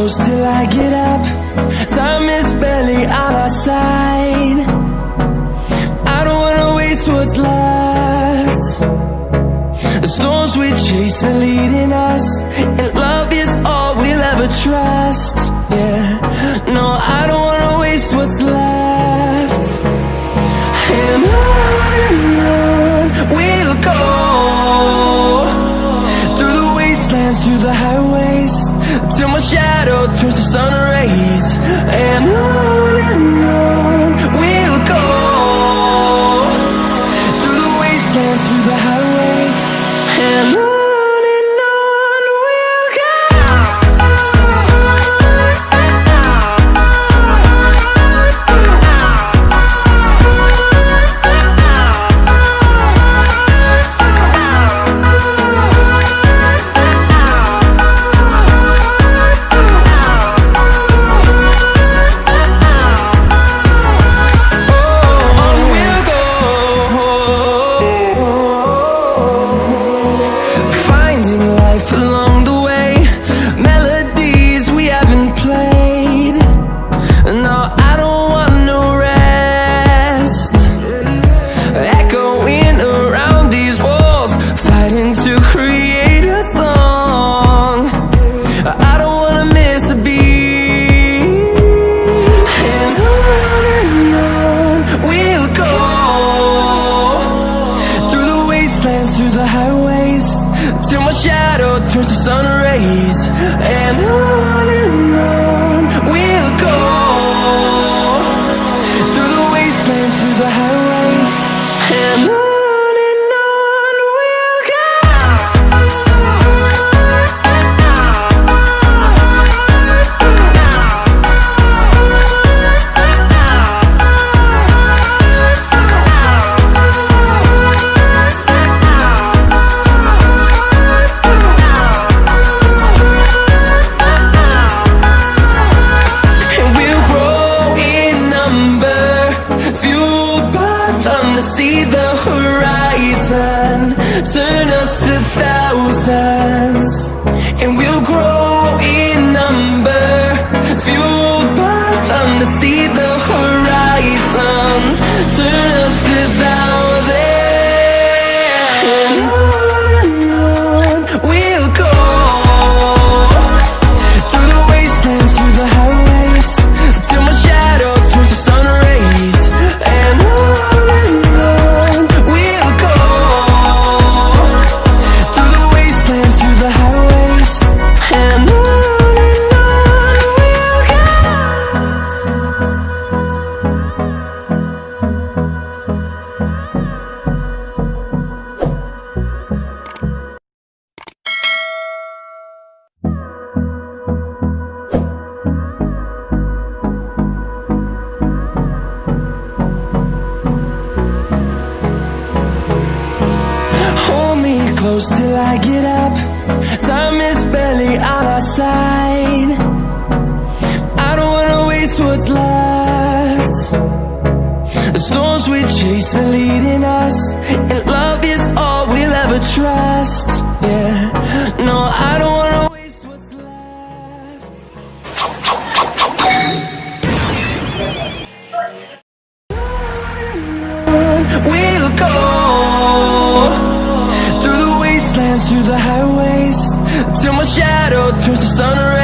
close till I get up. Time is barely on our side. I don't wanna waste what's left. The storms we chase are leading us, and love is all we'll ever trust. Yeah, no, I don't wanna waste what's left. And on we'll go, through the wastelands, through the highways, till my shadow turns to sun rays. And on we'll go, through the wastelands, through the highways, and on we'll go. Through the highways, till my shadow turns to sun rays. And on we'll go, through the wastelands, through the highways, and on we'll go. See the horizon, turn us to thousands, and we'll grow in number, fueled by them to see the horizon, turn us to thousands. And on we'll go, through the wastelands, through the highways, till my shadow turns to sun rays. And close till I get up. Time is barely on our side. I don't wanna waste what's left. The storms we chase are leading us, and love is all we'll ever trust. Yeah, no, I don't wanna waste what's left. We'll go, through the highways, till my shadow turns to sun rays.